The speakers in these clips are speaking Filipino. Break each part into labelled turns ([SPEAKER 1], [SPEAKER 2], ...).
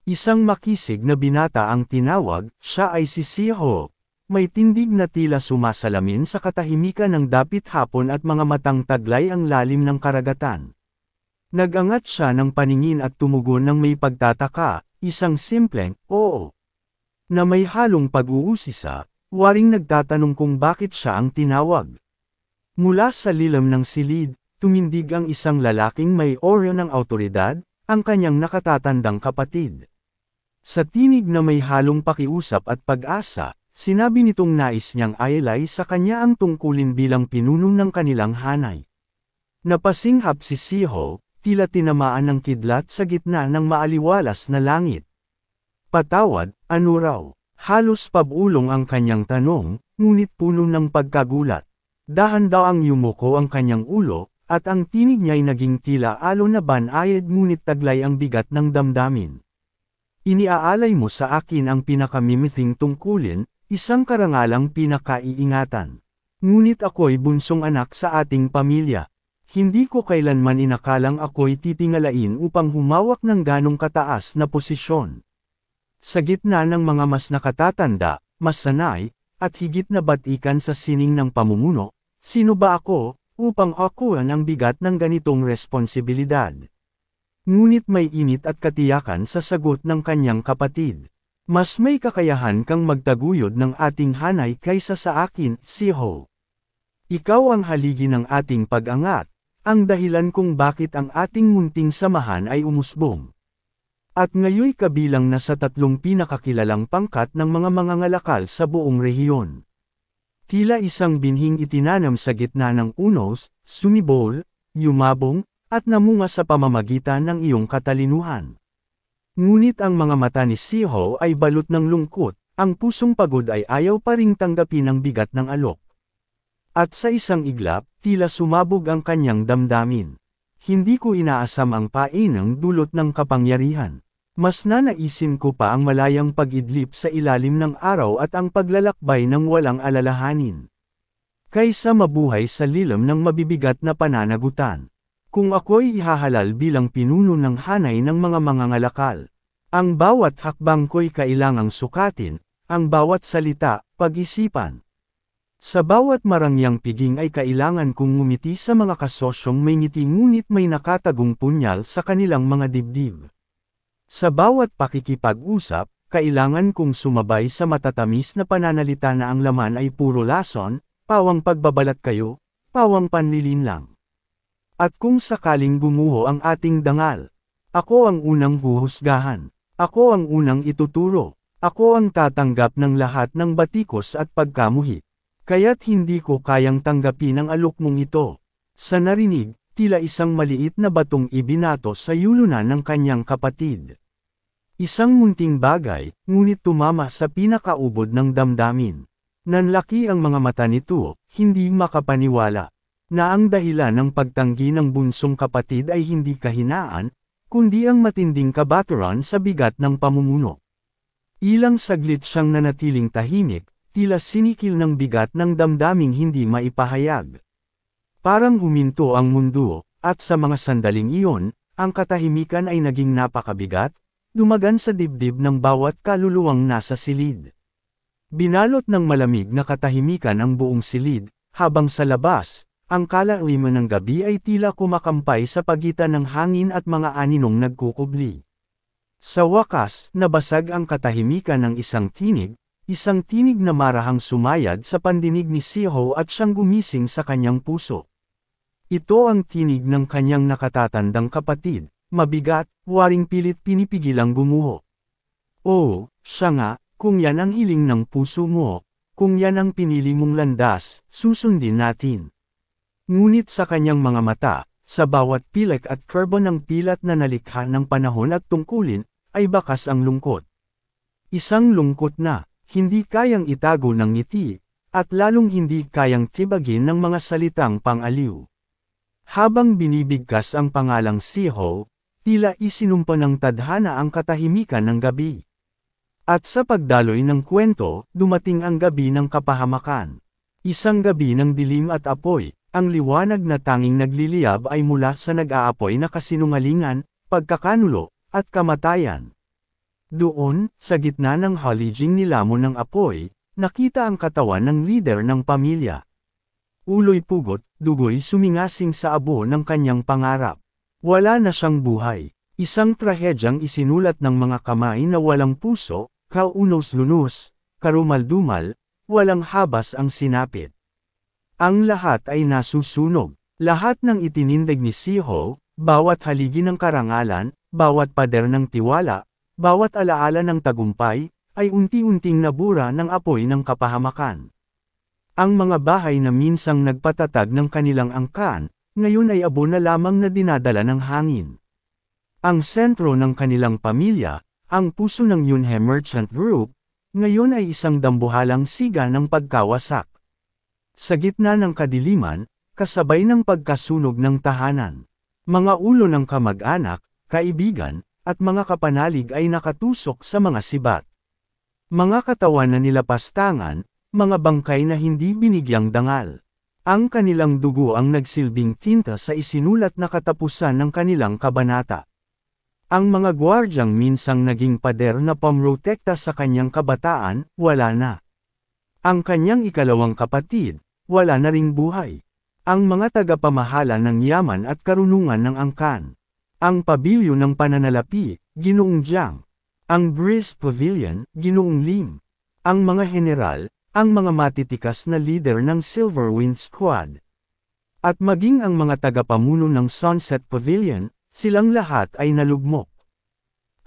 [SPEAKER 1] Isang makisig na binata ang tinawag, siya ay si Siho. May tindig na tila sumasalamin sa katahimikan ng dapit hapon at mga matang taglay ang lalim ng karagatan. Nagangat siya ng paningin at tumugon ng may pagtataka, isang simpleng, oo. Na may halong pag-uusisa, waring nagtatanong kung bakit siya ang tinawag. Mula sa lilam ng silid, tumindig ang isang lalaking may aura ng awtoridad, ang kanyang nakatatandang kapatid. Sa tinig na may halong pakiusap at pag-asa, sinabi nitong nais niyang ayalay sa kanya ang tungkulin bilang pinuno ng kanilang hanay. Napasinghap si Siho, tila tinamaan ng kidlat sa gitna ng maaliwalas na langit. Patawad, ano raw? Halos pabulong ang kanyang tanong, ngunit puno ng pagkagulat. Dahan-daang yumuko ang kanyang ulo, at ang tinig niya'y naging tila alon na banayad ngunit taglay ang bigat ng damdamin. Iniaalay mo sa akin ang pinakamimithing tungkulin, isang karangalang pinakaiingatan. Ngunit ako'y bunsong anak sa ating pamilya. Hindi ko kailanman inakalang ako'y titingalain upang humawak ng ganong kataas na posisyon. Sa gitna ng mga mas nakatatanda, mas sanay, at higit na batikan sa sining ng pamumuno, sino ba ako, upang akuan ang bigat ng ganitong responsibilidad? Ngunit may init at katiyakan sa sagot ng kanyang kapatid. Mas may kakayahan kang magtaguyod ng ating hanay kaysa sa akin, Siho. Ikaw ang haligi ng ating pag-angat, ang dahilan kung bakit ang ating munting samahan ay umusbong. At ngayoy kabilang na sa 3 pinakakilalang pangkat ng mga mangangalakal sa buong rehiyon. Tila isang binhing itinanam sa gitna ng unos, sumibol, yumabong, at namunga sa pamamagitan ng iyong katalinuhan. Ngunit ang mga mata ni Siho ay balot ng lungkot, ang pusong pagod ay ayaw pa ring tanggapin ang bigat ng alok. At sa isang iglap, tila sumabog ang kanyang damdamin. Hindi ko inaasam ang painang dulot ng kapangyarihan. Mas nanaisin ko pa ang malayang pag-idlip sa ilalim ng araw at ang paglalakbay ng walang alalahanin. Kaysa mabuhay sa lilam ng mabibigat na pananagutan. Kung ako'y ihahalal bilang pinuno ng hanay ng mga mangangalakal, ang bawat hakbang ko'y kailangang sukatin, ang bawat salita, pag-isipan. Sa bawat marangyang piging ay kailangan kong ngumiti sa mga kasosyong may ngiti ngunit may nakatagong punyal sa kanilang mga dibdib. Sa bawat pakikipag-usap, kailangan kong sumabay sa matatamis na pananalita na ang laman ay puro lason, pawang pagbabalat kayo, pawang panlilinlang. At kung sakaling gumuho ang ating dangal, ako ang unang huhusgahan, ako ang unang ituturo, ako ang tatanggap ng lahat ng batikos at pagkamuhi. Kaya't hindi ko kayang tanggapin ang alok mong ito. Sa narinig, tila isang maliit na batong ibinato sa yulunan ng kanyang kapatid. Isang munting bagay, ngunit tumama sa pinakaubod ng damdamin. Nanlaki ang mga mata nito, hindi makapaniwala, na ang dahilan ng pagtanggi ng bunsong kapatid ay hindi kahinaan, kundi ang matinding kabaturan sa bigat ng pamumuno. Ilang saglit siyang nanatiling tahimik, tila sinikil ng bigat ng damdaming hindi maipahayag. Parang huminto ang mundo, at sa mga sandaling iyon, ang katahimikan ay naging napakabigat, dumagan sa dibdib ng bawat kaluluwang nasa silid. Binalot ng malamig na katahimikan ang buong silid, habang sa labas, ang kalaliman ng gabi ay tila kumakampay sa pagitan ng hangin at mga aninong nagkukubli. Sa wakas, nabasag ang katahimikan ng isang tinig na marahang sumayad sa pandinig ni Siho at siyang gumising sa kanyang puso. Ito ang tinig ng kanyang nakatatandang kapatid, mabigat, waring pilit pinipigilang gumuho. Oo, siya nga, kung yan ang hiling ng puso mo, kung yan ang pinili mong landas, susundin natin. Ngunit sa kanyang mga mata, sa bawat pilak at kurbo ng pilat na nalikha ng panahon at tungkulin, ay bakas ang lungkot. Isang lungkot na, hindi kayang itago ng ngiti, at lalong hindi kayang tibagin ng mga salitang pang-aliw. Habang binibigkas ang pangalang Siho, tila isinumpa ng tadhana ang katahimikan ng gabi. At sa pagdaloy ng kwento, dumating ang gabi ng kapahamakan. Isang gabi ng dilim at apoy, ang liwanag na tanging nagliliyab ay mula sa nag-aapoy na kasinungalingan, pagkakanulo, at kamatayan. Doon, sa gitna ng haliging nilamon ng apoy, nakita ang katawan ng lider ng pamilya. Ulo'y pugot, dugo'y sumingasing sa abo ng kanyang pangarap. Wala na siyang buhay. Isang trahedyang isinulat ng mga kamay na walang puso, kaunos-lunos, karumal-dumal, walang habas ang sinapit. Ang lahat ay nasusunog. Lahat ng itinindig ni Siho, bawat haligi ng karangalan, bawat pader ng tiwala, bawat alaala ng tagumpay, ay unti-unting nabura ng apoy ng kapahamakan. Ang mga bahay na minsang nagpatatag ng kanilang angkan, ngayon ay abo na lamang na dinadala ng hangin. Ang sentro ng kanilang pamilya, ang puso ng Yunhe Merchant Group, ngayon ay isang dambuhalang siga ng pagkawasak. Sa gitna ng kadiliman, kasabay ng pagkasunog ng tahanan, mga ulo ng kamag-anak, kaibigan, at mga kapanalig ay nakatusok sa mga sibat. Mga katawan na nilapastangan, mga bangkay na hindi binigyang dangal. Ang kanilang dugo ang nagsilbing tinta sa isinulat na katapusan ng kanilang kabanata. Ang mga gwardyang minsang naging pader na pamrotekta sa kanyang kabataan, wala na. Ang kanyang ikalawang kapatid, wala na ring buhay. Ang mga tagapamahala ng yaman at karunungan ng angkan. Ang pabilyo ng pananalapi, Ginoong Jiang. Ang Breeze Pavilion, Ginoong Lim. Ang mga general, ang mga matitikas na leader ng Silverwind Squad. At maging ang mga tagapamuno ng Sunset Pavilion, silang lahat ay nalugmok.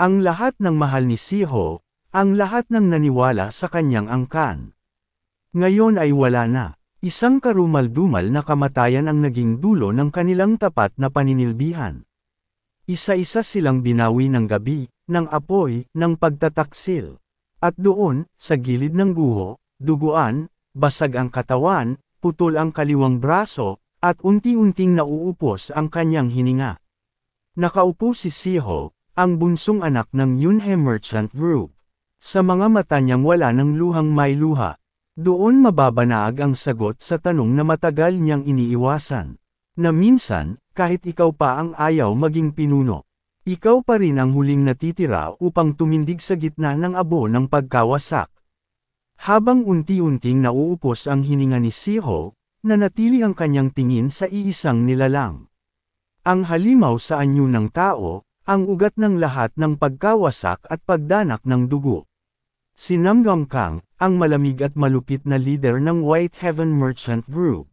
[SPEAKER 1] Ang lahat ng mahal ni Siho, ang lahat ng naniwala sa kanyang angkan. Ngayon ay wala na. Isang karumal-dumal na kamatayan ang naging dulo ng kanilang tapat na paninilbihan. Isa-isa silang binawi ng gabi, ng apoy, ng pagtataksil. At doon, sa gilid ng guho, duguan, basag ang katawan, putol ang kaliwang braso, at unti-unting nauupos ang kanyang hininga. Nakaupo si Siho, ang bunsong anak ng Yunhe Merchant Group. Sa mga mata niyang wala ng luhang may luha. Doon mababanaag ang sagot sa tanong na matagal niyang iniiwasan. Na minsan, kahit ikaw pa ang ayaw maging pinuno, ikaw pa rin ang huling natitira upang tumindig sa gitna ng abo ng pagkawasak. Habang unti-unting nauupos ang hininga ni Siho, nanatili ang kanyang tingin sa iisang nilalang. Ang halimaw sa anyo ng tao, ang ugat ng lahat ng pagkawasak at pagdanak ng dugo. Si Namgang Kang, ang malamig at malupit na leader ng White Heaven Merchant Group.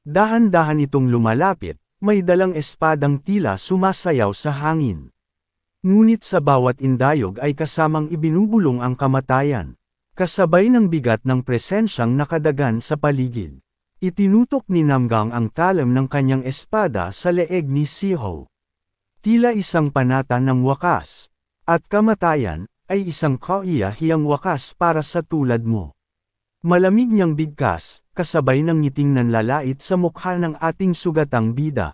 [SPEAKER 1] Dahan-dahan itong lumalapit, may dalang espadang tila sumasayaw sa hangin. Ngunit sa bawat indayog ay kasamang ibinubulong ang kamatayan. Kasabay ng bigat ng presensyang nakadagan sa paligid. Itinutok ni Namgang ang talam ng kanyang espada sa leeg ni Siho. Tila isang panata ng wakas. At kamatayan, ay isang kaiyahiyang wakas para sa tulad mo. Malamig niyang bigkas, kasabay ng ngiting nanlalait sa mukha ng ating sugatang bida.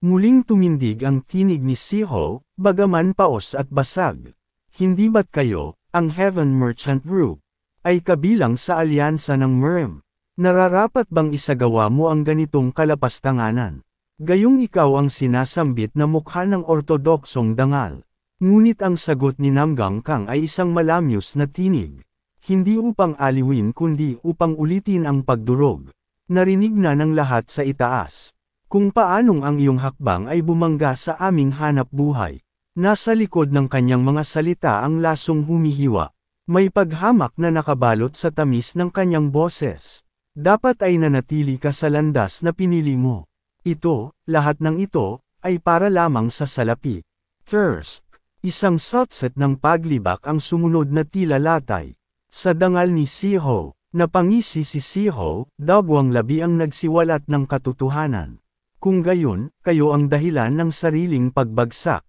[SPEAKER 1] Muling tumindig ang tinig ni Siho, bagaman paos at basag. Hindi ba't kayo, ang Heaven Merchant Group, ay kabilang sa alyansa ng MERM? Nararapat bang isagawa mo ang ganitong kalapastanganan? Gayong ikaw ang sinasambit na mukha ng ortodoksong dangal. Ngunit ang sagot ni Namgang Kang ay isang malamyos na tinig. Hindi upang aliwin kundi upang ulitin ang pagdurog. Narinig na ng lahat sa itaas. Kung paanong ang iyong hakbang ay bumangga sa aming hanap buhay. Nasa likod ng kanyang mga salita ang lasong humihiwa. May paghamak na nakabalot sa tamis ng kanyang boses. Dapat ay nanatili ka sa landas na pinili mo. Ito, lahat ng ito, ay para lamang sa salapi. First, isang sotset ng paglibak ang sumunod na tila latay. Sa dangal ni Siho, napangisi si Siho, dagwang labi ang nagsiwalat ng katotohanan. Kung gayon, kayo ang dahilan ng sariling pagbagsak.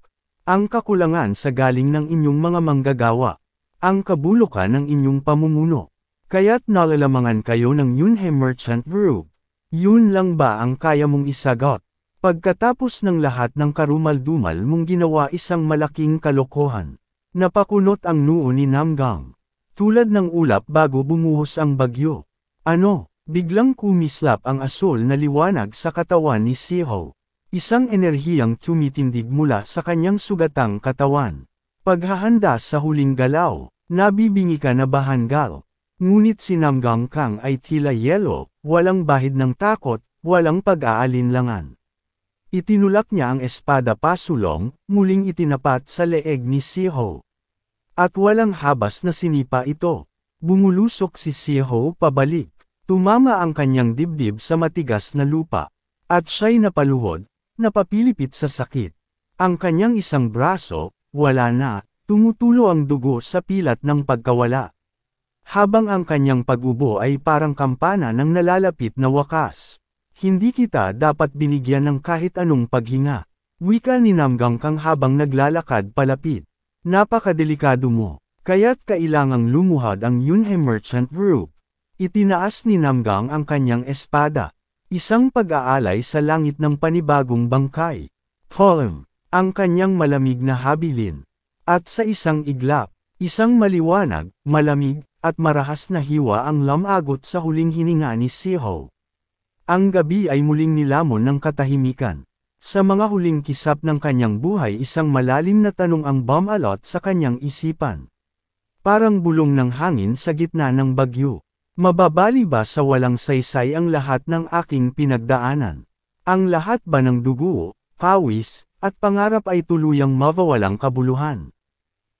[SPEAKER 1] Ang kakulangan sa galing ng inyong mga manggagawa. Ang kabulukan ng inyong pamumuno. Kaya't nalalamangan kayo ng Yunhe Merchant Group. Yun lang ba ang kaya mong isagot? Pagkatapos ng lahat ng karumal-dumal mong ginawa isang malaking kalokohan. Napakunot ang noo ni Namgang. Tulad ng ulap bago bumuhos ang bagyo. Ano? Biglang kumislap ang asul na liwanag sa katawan ni Siho. Isang enerhiyang tumitindig mula sa kanyang sugatang katawan. Paghahanda sa huling galaw, nabibingi ka na bahanggal. Ngunit si Namgang Kang ay tila yelo, walang bahid ng takot, walang pag-aalinlangan. Itinulak niya ang espada pasulong, muling itinapat sa leeg ni Siho. At walang habas na sinipa ito. Bumulusok si Siho pabalik. Tumama ang kanyang dibdib sa matigas na lupa. At siya'y napaluhod, napapilipit sa sakit. Ang kanyang isang braso, wala na, tumutulo ang dugo sa pilat ng pagkawala. Habang ang kanyang pag-ubo ay parang kampana ng nalalapit na wakas. Hindi kita dapat binigyan ng kahit anong paghinga. Wika ni Namgang Kang habang naglalakad palapit. Napakadelikado mo, kaya't kailangang lumuhad ang Yunhe Merchant Group. Itinaas ni Namgang ang kanyang espada. Isang pag-aalay sa langit ng panibagong bangkay. Column. Ang kanyang malamig na habilin. At sa isang iglap, isang maliwanag, malamig, at marahas na hiwa ang lamagot sa huling hininga ni Siho. Ang gabi ay muling nilamon ng katahimikan. Sa mga huling kisap ng kanyang buhay isang malalim na tanong ang bumalot sa kanyang isipan. Parang bulong ng hangin sa gitna ng bagyo. Mababali ba sa walang saysay ang lahat ng aking pinagdaanan? Ang lahat ba ng dugo, pawis, at pangarap ay tuluyang mawawalang kabuluhan?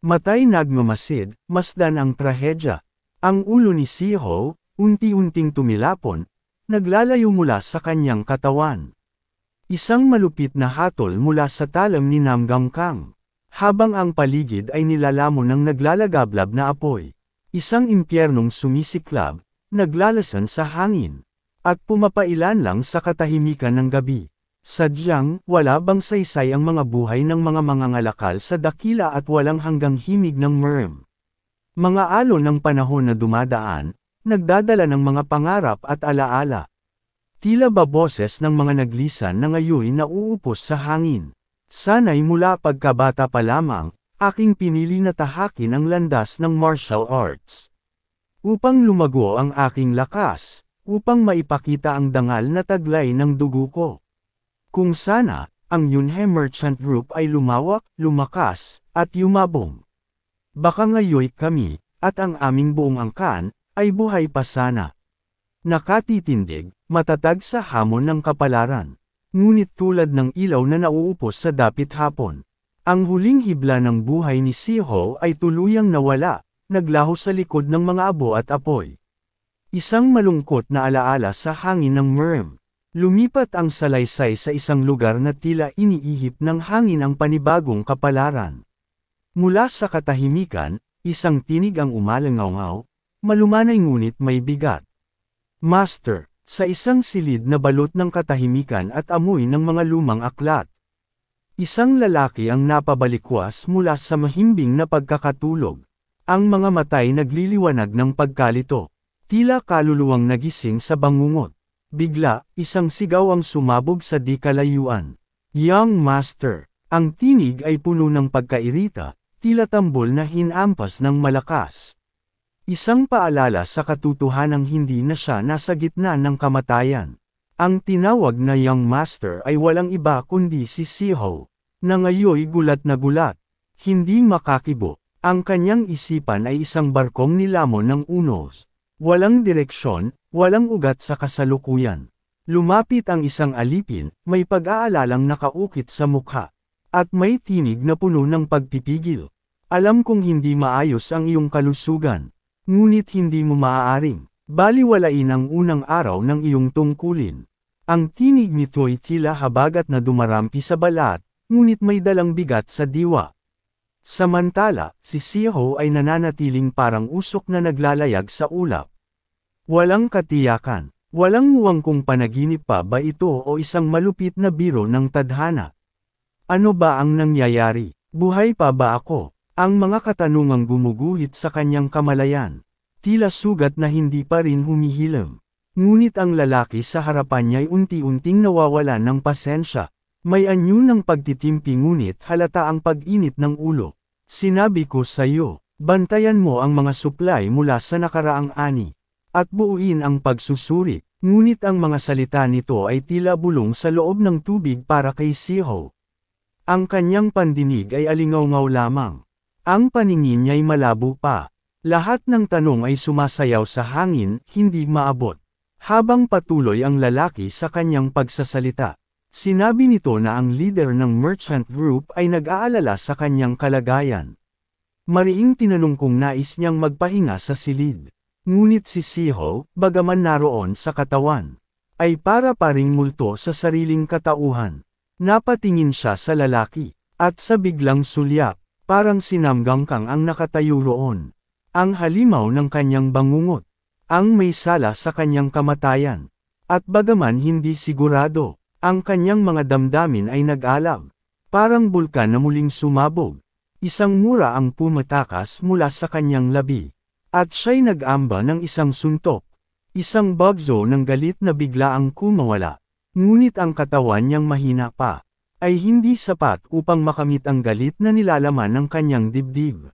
[SPEAKER 1] Matay nagmamasid, masdan ang trahedya. Ang ulo ni Siho, unti-unting tumilapon, naglalayo mula sa kanyang katawan. Isang malupit na hatol mula sa talam ni Namgang Kang. Habang ang paligid ay nilalamon ng naglalagablab na apoy. Isang impyernong sumisiklab, naglalasan sa hangin. At pumapailan lang sa katahimikan ng gabi. Sadyang, wala bang saysay ang mga buhay ng mga mangangalakal sa dakila at walang hanggang himig ng Murm. Mga alon ng panahon na dumadaan, nagdadala ng mga pangarap at alaala. Tila ba boses ng mga naglisan na ngayon nauupos sa hangin. Sana'y mula pagkabata pa lamang, aking pinili na tahakin ang landas ng martial arts. Upang lumago ang aking lakas, upang maipakita ang dangal na taglay ng dugo ko. Kung sana, ang Yunhe Merchant Group ay lumawak, lumakas, at yumabong. Baka ngayoy kami, at ang aming buong angkan, ay buhay pa sana. Nakatitindig, matatag sa hamon ng kapalaran. Ngunit tulad ng ilaw na nauupos sa dapit hapon. Ang huling hibla ng buhay ni Siho ay tuluyang nawala, naglaho sa likod ng mga abo at apoy. Isang malungkot na alaala sa hangin ng Murm. Lumipat ang salaysay sa isang lugar na tila iniihip ng hangin ang panibagong kapalaran. Mula sa katahimikan, isang tinig ang umalangaw-ngaw, malumanay ngunit may bigat. Master, sa isang silid na balot ng katahimikan at amoy ng mga lumang aklat. Isang lalaki ang napabalikwas mula sa mahimbing na pagkakatulog. Ang mga matay nagliliwanag ng pagkalito. Tila kaluluwang nagising sa bangungot. Bigla, isang sigaw ang sumabog sa di kalayuan. Young Master! Ang tinig ay puno ng pagkairita, tila tambol na hinampas ng malakas. Isang paalala sa katotohanang hindi na siya nasa gitna ng kamatayan. Ang tinawag na Young Master ay walang iba kundi si Siho, na ngayoy gulat na gulat. Hindi makakibo, ang kanyang isipan ay isang barkong nilamon ng unos. Walang direksyon, walang ugat sa kasalukuyan. Lumapit ang isang alipin, may pag-aalalang nakaukit sa mukha. At may tinig na puno ng pagpipigil. Alam kong hindi maayos ang iyong kalusugan. Ngunit hindi mo maaaring baliwalain ang unang araw ng iyong tungkulin. Ang tinig nito'y tila habagat na dumarampi sa balat, ngunit may dalang bigat sa diwa. Samantala, si Siho ay nananatiling parang usok na naglalayag sa ulap. Walang katiyakan, walang muwang kung panaginip pa ba ito o isang malupit na biro ng tadhana. Ano ba ang nangyayari? Buhay pa ba ako? Ang mga katanungang gumuguhit sa kanyang kamalayan. Tila sugat na hindi pa rin humihilom. Ngunit ang lalaki sa harapan niya'y unti-unting nawawalan ng pasensya. May anyo ng pagtitimpi ngunit halata ang pag-init ng ulo. Sinabi ko sa iyo, bantayan mo ang mga supply mula sa nakaraang ani. At buuin ang pagsusuri. Ngunit ang mga salita nito ay tila bulong sa loob ng tubig para kay Siho. Ang kanyang pandinig ay alingaw-ngaw lamang. Ang paningin niya'y malabo pa. Lahat ng tanong ay sumasayaw sa hangin, hindi maabot. Habang patuloy ang lalaki sa kanyang pagsasalita. Sinabi nito na ang leader ng merchant group ay nag-aalala sa kanyang kalagayan. Mariing tinanong kung nais niyang magpahinga sa silid. Ngunit si Siho, bagaman naroon sa katawan, ay para paring multo sa sariling katauhan. Napatingin siya sa lalaki, at sa biglang sulyap, parang sinamgangkang ang nakatayo roon. Ang halimaw ng kanyang bangungot, ang may sala sa kanyang kamatayan. At bagaman hindi sigurado, ang kanyang mga damdamin ay nag-alab. Parang bulkan na muling sumabog. Isang mura ang pumatakas mula sa kanyang labi. At siya'y nag-amba ng isang suntok. Isang bagzo ng galit na bigla ang kumawala. Ngunit ang katawan niyang mahina pa, ay hindi sapat upang makamit ang galit na nilalaman ng kanyang dibdib.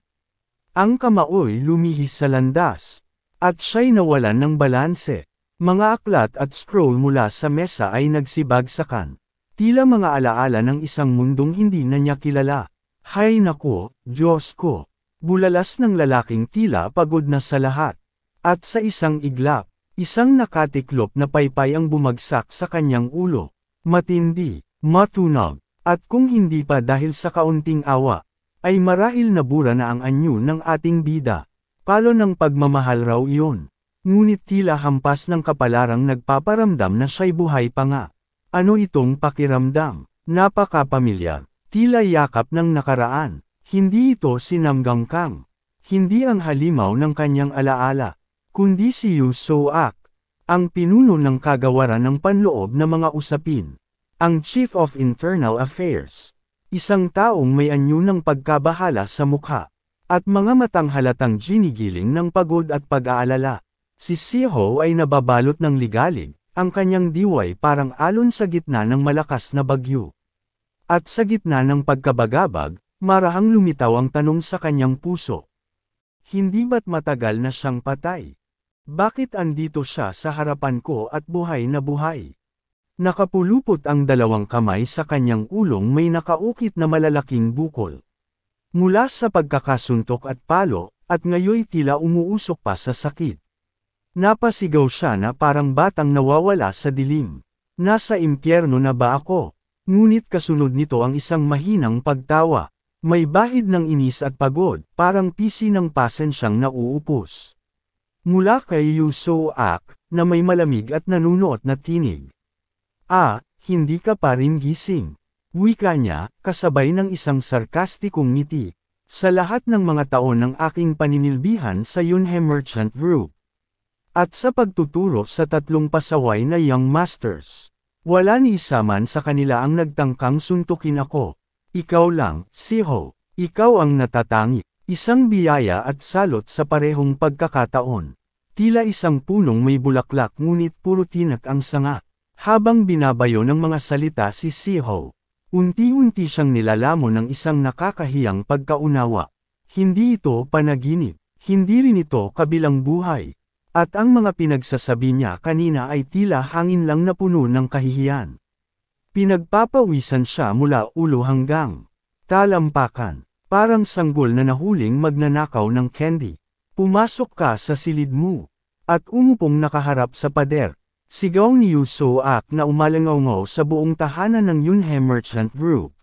[SPEAKER 1] Ang kamaoy lumihis sa landas, at siya'y nawalan ng balanse. Mga aklat at scroll mula sa mesa ay nagsibagsakan. Tila mga alaala ng isang mundong hindi na niya kilala. Hay nako, Diyos ko! Bulalas ng lalaking tila pagod na sa lahat. At sa isang iglap, isang nakatiklop na paypay ang bumagsak sa kanyang ulo. Matindi, matunog, at kung hindi pa dahil sa kaunting awa, ay marahil nabura na ang anyo ng ating bida. Palo ng pagmamahal raw iyon. Ngunit tila hampas ng kapalarang nagpaparamdam na siya'y buhay pa nga. Ano itong pakiramdam? Napakapamilyar. Tila yakap ng nakaraan. Hindi ito sinamgangkang. Hindi ang halimaw ng kanyang alaala, kundi si Yu So-ak, ang pinuno ng kagawaran ng panloob na mga usapin. Ang Chief of Internal Affairs. Isang taong may anyo ng pagkabahala sa mukha. At mga matang halatang ginigiling ng pagod at pag-aalala. Si Siho ay nababalot ng ligalig, ang kanyang diway parang alon sa gitna ng malakas na bagyo. At sa gitna ng pagkabagabag, marahang lumitaw ang tanong sa kanyang puso. Hindi ba't matagal na siyang patay? Bakit andito siya sa harapan ko at buhay na buhay? Nakapulupot ang dalawang kamay sa kanyang ulong may nakaukit na malalaking bukol. Mula sa pagkakasuntok at palo, at ngayoy tila umuusok pa sa sakit. Napasigaw siya na parang batang nawawala sa dilim. Nasa impyerno na ba ako? Ngunit kasunod nito ang isang mahinang pagtawa. May bahid ng inis at pagod, parang pisi ng pasensyang nauupos. Mula kay Yu So-ak, na may malamig at nanunuot na tinig. Hindi ka pa rin gising. Wika niya, kasabay ng isang sarkastikong ngiti. Sa lahat ng mga taon ng aking paninilbihan sa Yunhe Merchant Group. At sa pagtuturo sa 3 pasaway na Young Masters. Wala ni isa man sa kanila ang nagtangkang suntukin ako. Ikaw lang, Siho. Ikaw ang natatangi. Isang biyaya at salot sa parehong pagkakataon. Tila isang punong may bulaklak ngunit puro tinak ang sanga. Habang binabayo ng mga salita si Siho, unti-unti siyang nilalamon ng isang nakakahiyang pagkaunawa. Hindi ito panaginip, hindi rin ito kabilang buhay. At ang mga pinagsasabi niya kanina ay tila hangin lang na puno ng kahihiyan. Pinagpapawisan siya mula ulo hanggang talampakan, parang sanggol na nahuling magnanakaw ng candy. Pumasok ka sa silid mo, at umupong nakaharap sa pader. Sigaw ni Yu So-ak na umalangaw sa buong tahanan ng Yunhe Merchant Group.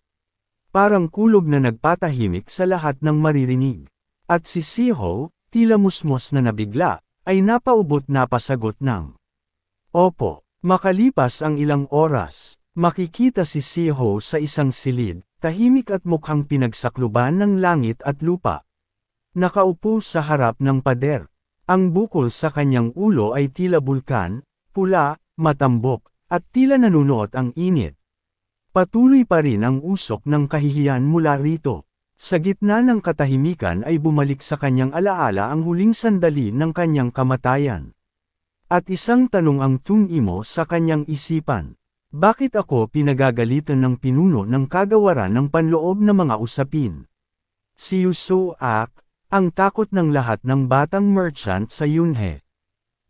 [SPEAKER 1] Parang kulog na nagpatahimik sa lahat ng maririnig. At si Siho, tila musmos na nabigla, ay napaubot na pasagot ng Opo. Makalipas ang ilang oras, makikita si Siho sa isang silid, tahimik at mukhang pinagsakluban ng langit at lupa. Nakaupo sa harap ng pader. Ang bukol sa kanyang ulo ay tila bulkan, pula, matambok, at tila nanunuot ang init. Patuloy pa rin ang usok ng kahihiyan mula rito. Sa gitna ng katahimikan ay bumalik sa kanyang alaala ang huling sandali ng kanyang kamatayan. At isang tanong ang tumimo sa kanyang isipan. Bakit ako pinagagalitan ng pinuno ng kagawaran ng panloob na mga usapin? Si Yu So-ak, ang takot ng lahat ng batang merchant sa Yunhe.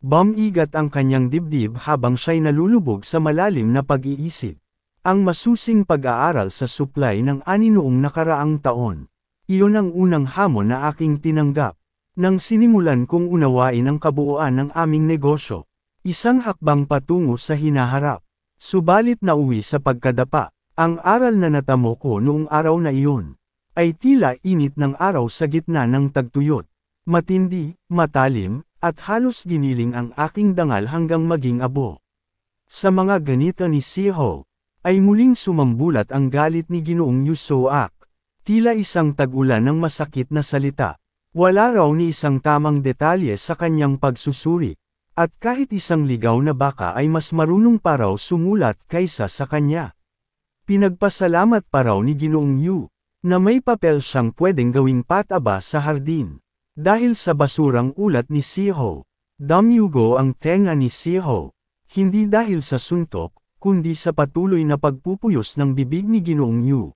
[SPEAKER 1] Bumigat ang kanyang dibdib habang siya'y nalulubog sa malalim na pag-iisip. Ang masusing pag-aaral sa supply ng ani noong nakaraang taon. Iyon ang unang hamon na aking tinanggap. Nang sinimulan kong unawain ang kabuuan ng aming negosyo. Isang hakbang patungo sa hinaharap. Subalit nauwi sa pagkadapa. Ang aral na natamo ko noong araw na iyon, ay tila init ng araw sa gitna ng tagtuyot. Matindi, matalim, at halos giniling ang aking dangal hanggang maging abo. Sa mga ganito ni Siho, ay muling sumambulat ang galit ni Ginoong Yusoak. Tila isang tag-ulan ng masakit na salita. Wala raw ni isang tamang detalye sa kanyang pagsusuri. At kahit isang ligaw na baka ay mas marunong pa raw sumulat kaysa sa kanya. Pinagpasalamat pa raw ni Ginoong Yu, na may papel siyang pwedeng gawing pataba sa hardin. Dahil sa basurang ulat ni Siho, damyugo ang tenga ni Siho. Hindi dahil sa suntok, kundi sa patuloy na pagpupuyos ng bibig ni Ginoong Yu.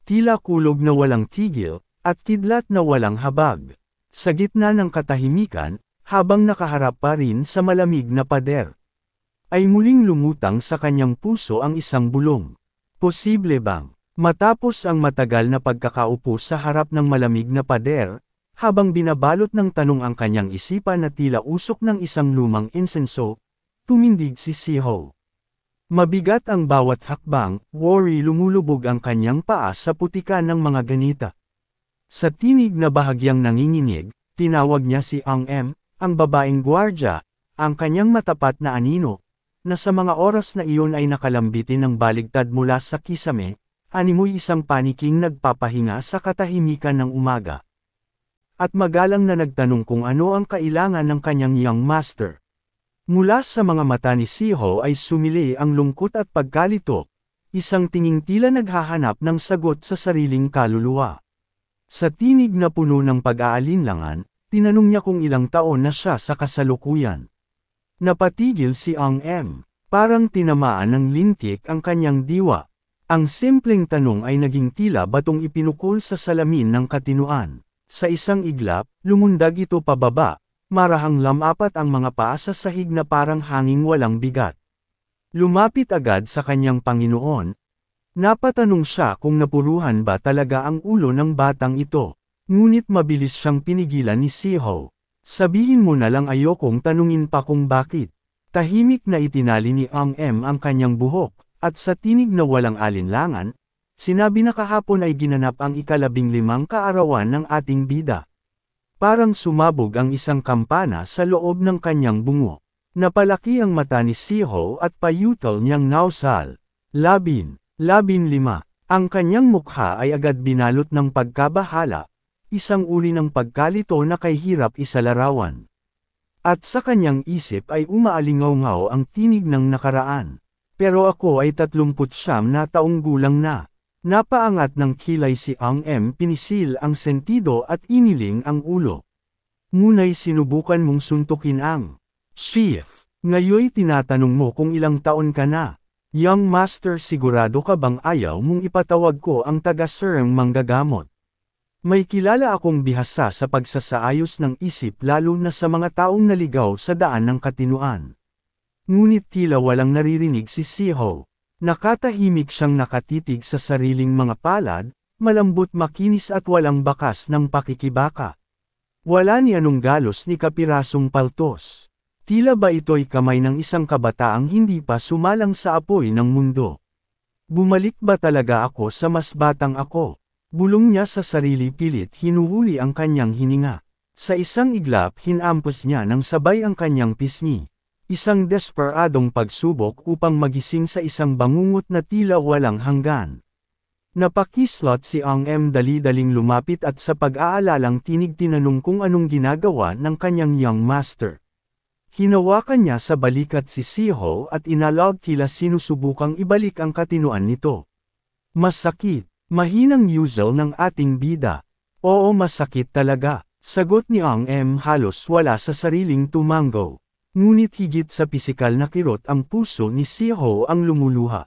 [SPEAKER 1] Tila kulog na walang tigil, at kidlat na walang habag. Sa gitna ng katahimikan, habang nakaharap pa rin sa malamig na pader, ay muling lumutang sa kanyang puso ang isang bulong. Posible bang, matapos ang matagal na pagkakaupo sa harap ng malamig na pader, habang binabalot ng tanong ang kanyang isipan na tila usok ng isang lumang insenso, tumindig si Siho. Mabigat ang bawat hakbang, worry lumulubog ang kanyang paa sa putikan ng mga ganita. Sa tinig na bahagyang nanginginig, tinawag niya si Ang M, ang babaeng gwardya, ang kanyang matapat na anino, na sa mga oras na iyon ay nakalambitin ng baligtad mula sa kisame, animoy isang paniking nagpapahinga sa katahimikan ng umaga. At magalang na nagtanong kung ano ang kailangan ng kanyang young master. Mula sa mga mata ni Siho ay sumili ang lungkot at pagkalito, isang tinging tila naghahanap ng sagot sa sariling kaluluwa. Sa tinig na puno ng pag-aalinlangan, tinanong niya kung ilang taon na siya sa kasalukuyan. Napatigil si Ang M. Parang tinamaan ng lintik ang kanyang diwa. Ang simpleng tanong ay naging tila batong ipinukol sa salamin ng katinuan. Sa isang iglap, lumundag ito pababa. Marahang lamapat ang mga paa sa sahig na parang hanging walang bigat. Lumapit agad sa kanyang Panginoon. Napatanong siya kung napuruhan ba talaga ang ulo ng batang ito. Ngunit mabilis siyang pinigilan ni Siho. Sabihin mo na lang ayokong tanungin pa kung bakit. Tahimik na itinali ni Ang M ang kanyang buhok, at sa tinig na walang alinlangan, sinabi na kahapon ay ginanap ang 15 kaarawan ng ating bida. Parang sumabog ang isang kampana sa loob ng kanyang bungo. Napalaki ang mata ni Siho at payutol niyang nausal. 15. Ang kanyang mukha ay agad binalot ng pagkabahala, isang uri ng pagkalito na kay hirap isalarawan. At sa kanyang isip ay umaalingaw-ngaw ang tinig ng nakaraan. Pero ako ay 39 na taong gulang na. Napaangat ng kilay si Ang M, pinisil ang sentido at iniling ang ulo. Ngunay sinubukan mong suntukin ang chief. Ngayoy tinatanong mo kung ilang taon ka na. Young master, sigurado ka bang ayaw mong ipatawag ko ang taga-sirang manggagamot? May kilala akong bihasa sa pagsasaayos ng isip lalo na sa mga taong naligaw sa daan ng katinuan. Ngunit tila walang naririnig si Siho. Nakatahimik siyang nakatitig sa sariling mga palad, malambot makinis at walang bakas ng pakikibaka. Wala ni anong galos ni kapirasong paltos. Tila ba ito'y kamay ng isang kabataang hindi pa sumalang sa apoy ng mundo? Bumalik ba talaga ako sa mas batang ako? Bulong niya sa sarili, pilit hinuhuli ang kanyang hininga. Sa isang iglap hinampos niya ng sabay ang kanyang pisngi. Isang desperadong pagsubok upang magising sa isang bangungot na tila walang hanggan. Napakislot si Ang M, dali-daling lumapit at sa pag-aalalang tinig tinanong kung anong ginagawa ng kanyang young master. Hinawakan niya sa balikat si Siho at inalog, tila sinusubukang ibalik ang katinuan nito. Masakit, mahinang yuzel ng ating bida. Oo, masakit talaga, sagot ni Ang M, halos wala sa sariling tumango. Ngunit higit sa pisikal na kirot ang puso ni Siho ang lumuluha.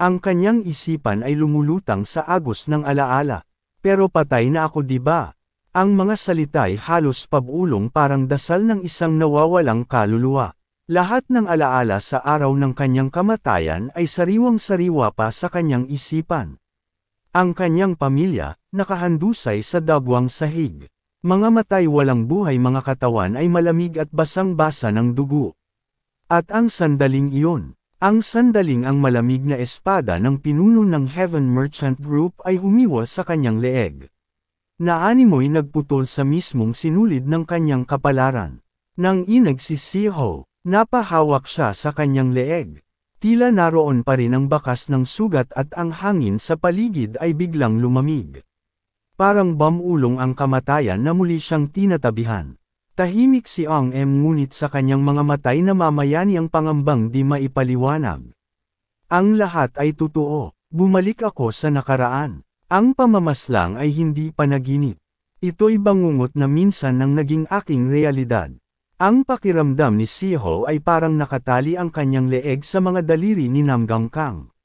[SPEAKER 1] Ang kanyang isipan ay lumulutang sa agos ng alaala. Pero patay na ako, di ba? Ang mga salita'y halos pabulong, parang dasal ng isang nawawalang kaluluwa. Lahat ng alaala sa araw ng kanyang kamatayan ay sariwang-sariwa pa sa kanyang isipan. Ang kanyang pamilya, nakahandusay sa dagwang sahig. Mga matay walang buhay, mga katawan ay malamig at basang-basa ng dugo. At ang sandaling iyon, ang sandaling ang malamig na espada ng pinuno ng Heaven Merchant Group ay humiwas sa kanyang leeg. Naanimoy nagputol sa mismong sinulid ng kanyang kapalaran. Nang inag si Siho, napahawak siya sa kanyang leeg. Tila naroon pa rin ang bakas ng sugat at ang hangin sa paligid ay biglang lumamig. Parang bamulong ang kamatayan na muli siyang tinatabihan. Tahimik si Ang M ngunit sa kanyang mga matay namamayani ang pangambang di maipaliwanag. Ang lahat ay totoo, bumalik ako sa nakaraan. Ang pamamaslang ay hindi panaginip. Ito'y bangungot na minsan nang naging aking realidad. Ang pakiramdam ni Siho ay parang nakatali ang kanyang leeg sa mga daliri ni Namgang Kang.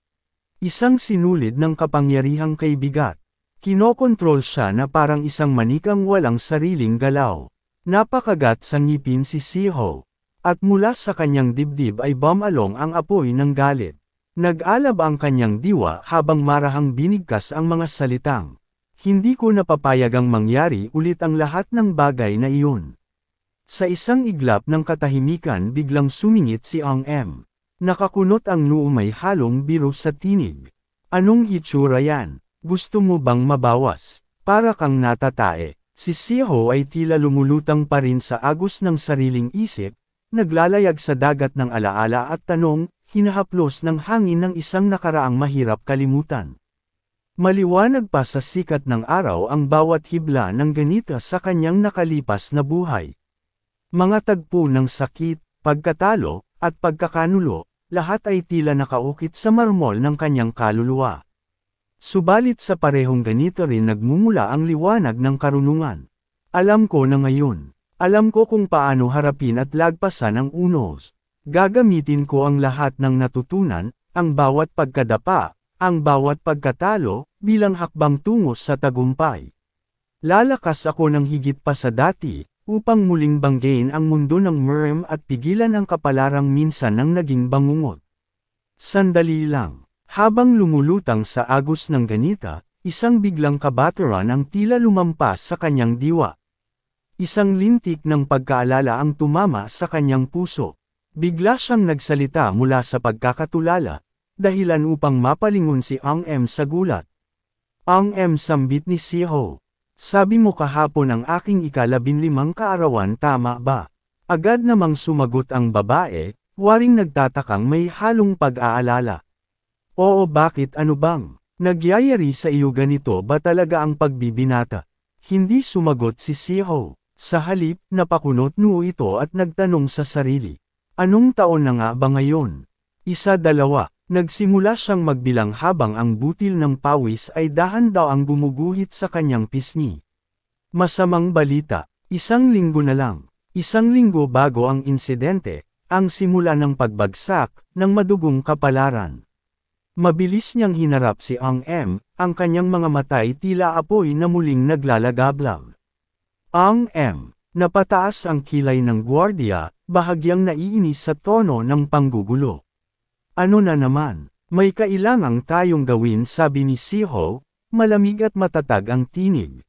[SPEAKER 1] Isang sinulid ng kapangyarihang kaibigat. Kinokontrol siya na parang isang manikang walang sariling galaw. Napakagat sa ngipin si Siho. At mula sa kanyang dibdib ay bumalong ang apoy ng galit. Nag-alab ang kanyang diwa habang marahang binigkas ang mga salitang. Hindi ko napapayagang mangyari ulit ang lahat ng bagay na iyon. Sa isang iglap ng katahimikan biglang sumingit si Ang M. Nakakunot ang noo, may halong biro sa tinig. Anong hitsura yan? Gusto mo bang mabawas? Para kang natatae. Si Siho ay tila lumulutang pa rin sa agos ng sariling isip, naglalayag sa dagat ng alaala at tanong, hinahaplos ng hangin ng isang nakaraang mahirap kalimutan. Maliwanag pa sa sikat ng araw ang bawat hibla ng ganita sa kanyang nakalipas na buhay. Mga tagpo ng sakit, pagkatalo, at pagkakanulo, lahat ay tila nakaukit sa marmol ng kanyang kaluluwa. Subalit sa parehong ganito rin nagmumula ang liwanag ng karunungan. Alam ko na ngayon. Alam ko kung paano harapin at lagpasan ang unos. Gagamitin ko ang lahat ng natutunan, ang bawat pagkadapa, ang bawat pagkatalo, bilang hakbang tungo sa tagumpay. Lalakas ako ng higit pa sa dati, upang muling banggain ang mundo ng Merm at pigilan ang kapalarang minsan nang naging bangungot. Sandali lang. Habang lumulutang sa agos ng ganita, isang biglang kabataran ang tila lumampas sa kanyang diwa. Isang lintik ng pagkaalala ang tumama sa kanyang puso. Bigla siyang nagsalita mula sa pagkakatulala, dahilan upang mapalingon si Ang M sa gulat. Ang M, sambit ni Siho. Sabi mo kahapon ang aking ika-15 kaarawan, tama ba? Agad namang sumagot ang babae, waring nagtatakang may halong pag-aalala. Oo, bakit, ano bang? Nagyayari sa iyo ganito ba talaga ang pagbibinata? Hindi sumagot si Siho. Sa halip, napakunot noo ito at nagtanong sa sarili. Anong taon na nga ba ngayon? 1, 2, nagsimula siyang magbilang habang ang butil ng pawis ay dahan-daw ang gumuguhit sa kanyang pisngi. Masamang balita, 1 linggo na lang. 1 linggo bago ang insidente, ang simula ng pagbagsak, ng madugong kapalaran. Mabilis niyang hinarap si Ang M, ang kanyang mga matay tila apoy na muling naglalagablab. Ang M, napataas ang kilay ng gwardiya, bahagyang naiinis sa tono ng panggugulo. Ano na naman? May kailangang tayong gawin, sabi ni Siho, malamig at matatag ang tinig.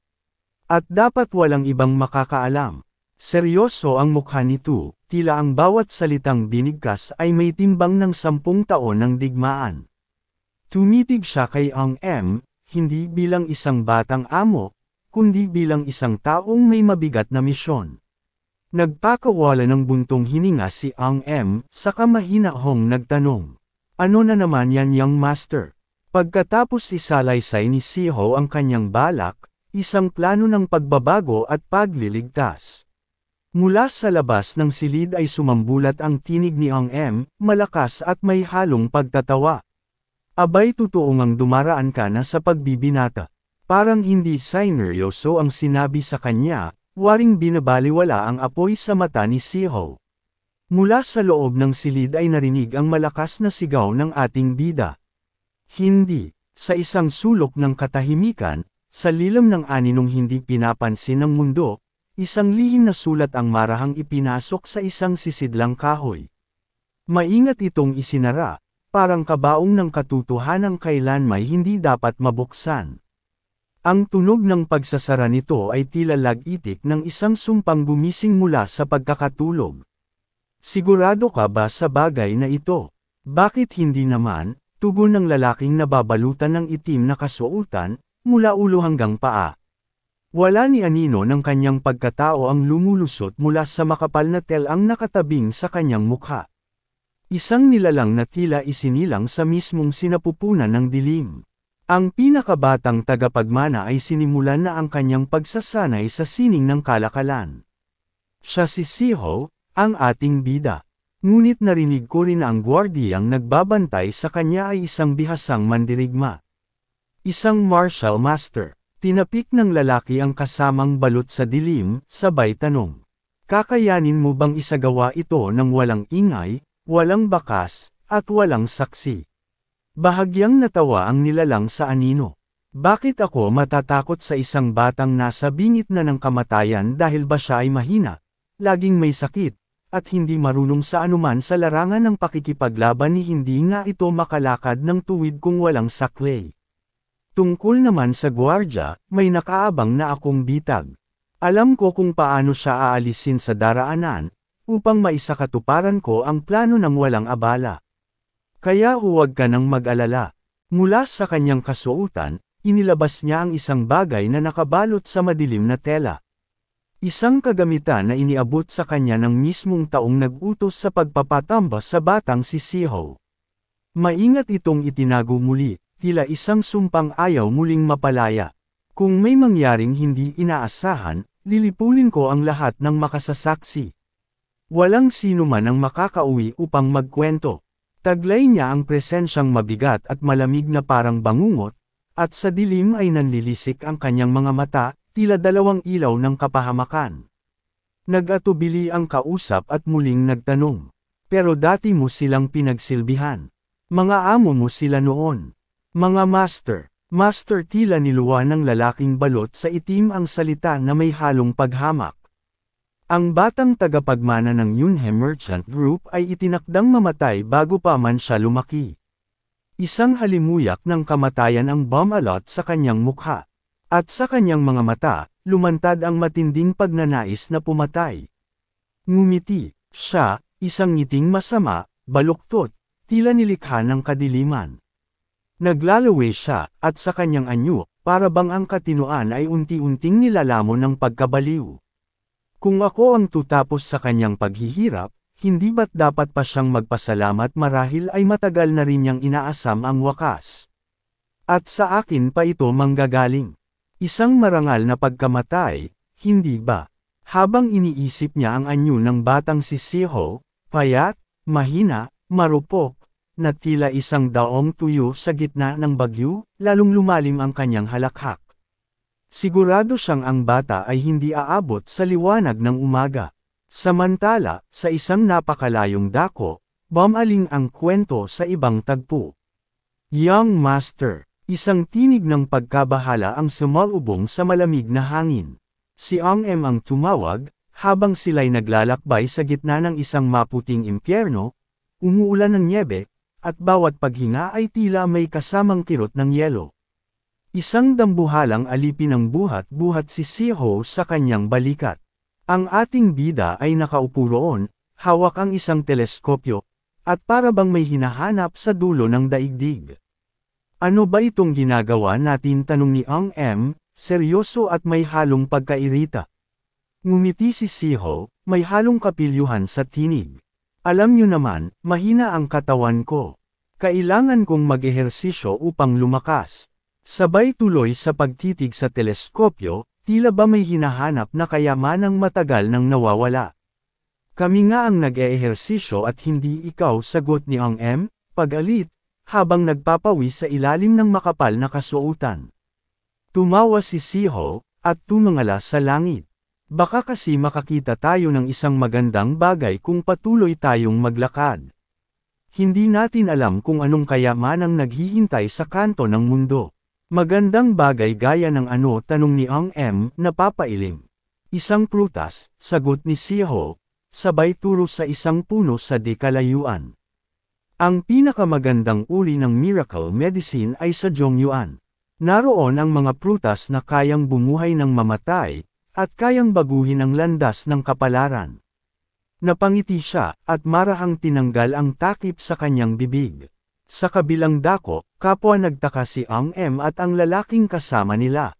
[SPEAKER 1] At dapat walang ibang makakaalam. Seryoso ang mukha nito, tila ang bawat salitang binigkas ay may timbang ng 10 taon ng digmaan. Tumitig siya kay Ang M, hindi bilang isang batang amo, kundi bilang isang taong may mabigat na misyon. Nagpakawala ng buntong hininga si Ang M, saka mahinahong nagtanong. Ano na naman yan, young master? Pagkatapos isalaysay ni Siho ang kanyang balak, isang plano ng pagbabago at pagliligtas. Mula sa labas ng silid ay sumambulat ang tinig ni Ang M, malakas at may halong pagtatawa. Abay, totoo ngang dumaraan ka na sa pagbibinata. Parang hindi sineryoso ang sinabi sa kanya, waring binabaliwala ang apoy sa mata ni Siho. Mula sa loob ng silid ay narinig ang malakas na sigaw ng ating bida. Hindi, sa isang sulok ng katahimikan, sa lilam ng aninong hindi pinapansin ng mundo, isang lihim na sulat ang marahang ipinasok sa isang sisidlang kahoy. Maingat itong isinara, parang kabaong ng katotohanang kailanmay hindi dapat mabuksan. Ang tunog ng pagsasara nito ay tila lag-itik ng isang sumpang gumising mula sa pagkakatulog. Sigurado ka ba sa bagay na ito? Bakit hindi naman? Tugon ng lalaking nababalutan ng itim na kasuotan, mula ulo hanggang paa. Wala ni anino ng kanyang pagkatao ang lumulusot mula sa makapal na telang nakatabing sa kanyang mukha. Isang nilalang na tila isinilang sa mismong sinapupunan ng dilim. Ang pinakabatang tagapagmana ay sinimulan na ang kanyang pagsasanay sa sining ng kalakalan. Siya si Siho, ang ating bida. Ngunit narinig ko rin na ang gwardiyang nagbabantay sa kanya ay isang bihasang mandirigma. Isang martial master. Tinapik ng lalaki ang kasamang balot sa dilim, sabay tanong. Kakayanin mo bang isagawa ito ng walang ingay, walang bakas, at walang saksi? Bahagyang natawa ang nilalang sa anino. Bakit ako matatakot sa isang batang nasa bingit na ng kamatayan dahil ba siya ay mahina, laging may sakit, at hindi marunong sa anuman sa larangan ng pakikipaglaban ni hindi nga ito makalakad ng tuwid kung walang saklay. Tungkol naman sa gwardya, may nakaabang na akong bitag. Alam ko kung paano siya aalisin sa daraanan, upang maisakatuparan ko ang plano ng walang abala. Kaya huwag ka nang mag-alala. Mula sa kanyang kasuotan, inilabas niya ang isang bagay na nakabalot sa madilim na tela. Isang kagamitan na iniabot sa kanya ng mismong taong nag-utos sa pagpapatamba sa batang si Siho. Maingat itong itinago muli, tila isang sumpang ayaw muling mapalaya. Kung may mangyaring hindi inaasahan, lilipunin ko ang lahat ng makasasaksi. Walang sino man ang makakauwi upang magkwento. Taglay niya ang presensyang mabigat at malamig na parang bangungot, at sa dilim ay nanlilisik ang kanyang mga mata, tila dalawang ilaw ng kapahamakan. Nag-atubili ang kausap at muling nagtanong. Pero dati mo silang pinagsilbihan. Mga amo mo sila noon. Mga master tila niluwa ng lalaking balot sa itim ang salita na may halong paghamak. Ang batang tagapagmana ng Yunhe Merchant Group ay itinakdang mamatay bago pa man siya lumaki. Isang halimuyak ng kamatayan ang bumalot sa kanyang mukha. At sa kanyang mga mata, lumantad ang matinding pagnanais na pumatay. Ngumiti, siya, isang ngiting masama, baluktot, tila nilikha ng kadiliman. Naglalawe siya, at sa kanyang anyo, para bang ang katinoan ay unti-unting nilalamon ng pagkabaliw. Kung ako ang tutapos sa kanyang paghihirap, hindi ba't dapat pa siyang magpasalamat marahil ay matagal na rin niyang inaasam ang wakas. At sa akin pa ito manggagaling. Isang marangal na pagkamatay, hindi ba? Habang iniisip niya ang anyo ng batang si Siho, payat, mahina, marupok, na tila isang daong tuyo sa gitna ng bagyo, lalong lumalim ang kanyang halakhak. Sigurado siyang ang bata ay hindi aabot sa liwanag ng umaga. Samantala, sa isang napakalayong dako, bumaling ang kwento sa ibang tagpo. Young Master, isang tinig ng pagkabahala ang sumalubong sa malamig na hangin. Si Ang M ang tumawag, habang sila'y naglalakbay sa gitna ng isang maputing impyerno, umuulan ng nyebe, at bawat paghinga ay tila may kasamang kirot ng yelo. Isang dambuhalang alipin ng buhat-buhat si Siho sa kanyang balikat. Ang ating bida ay nakaupo roon, hawak ang isang teleskopyo, at para bang may hinahanap sa dulo ng daigdig. Ano ba itong ginagawa natin? Tanong ni Ang M, seryoso at may halong pagkairita. Ngumiti si Siho, may halong kapilyuhan sa tinig. Alam niyo naman, mahina ang katawan ko. Kailangan kong mag-ehersisyo upang lumakas. Sabay tuloy sa pagtitig sa teleskopyo, tila ba may hinahanap na kayamanang matagal nang nawawala. Kami nga ang nag-eehersisyo at hindi ikaw, sagot ni Ang M, pag-alit, habang nagpapawi sa ilalim ng makapal na kasuotan. Tumawa si Siho, at tumingala sa langit. Baka kasi makakita tayo ng isang magandang bagay kung patuloy tayong maglakad. Hindi natin alam kung anong kayamanang naghihintay sa kanto ng mundo. Magandang bagay gaya ng ano? Tanong ni Ang M, napapailing. Isang prutas, sagot ni Siho, sabay turo sa isang puno sa di kalayuan. Ang pinakamagandang uri ng miracle medicine ay sa Zhongyuan. Naroon ang mga prutas na kayang bumuhay ng mamatay, at kayang baguhin ang landas ng kapalaran. Napangiti siya, at marahang tinanggal ang takip sa kanyang bibig. Sa kabilang dako, kapwa nagtaka si Ang M at ang lalaking kasama nila.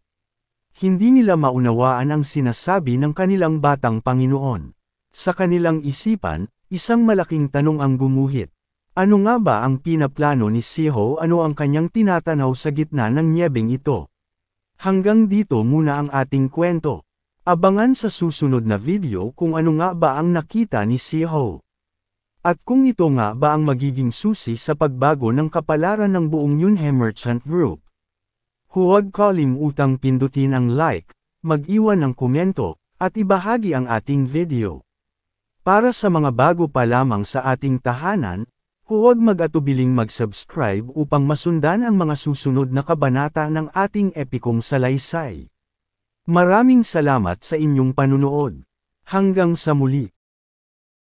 [SPEAKER 1] Hindi nila maunawaan ang sinasabi ng kanilang batang Panginoon. Sa kanilang isipan, isang malaking tanong ang gumuhit. Ano nga ba ang pinaplano ni Siho? Ano ang kanyang tinatanaw sa gitna ng nyebeng ito? Hanggang dito muna ang ating kwento. Abangan sa susunod na video kung ano nga ba ang nakita ni Siho. At kung ito nga ba ang magiging susi sa pagbago ng kapalaran ng buong Yunhe Merchant Group. Huwag kalimutang pindutin ang like, mag-iwan ng komento, at ibahagi ang ating video. Para sa mga bago pa lamang sa ating tahanan, huwag mag-atubiling mag-subscribe upang masundan ang mga susunod na kabanata ng ating epikong salaysay. Maraming salamat sa inyong panunood. Hanggang sa muli.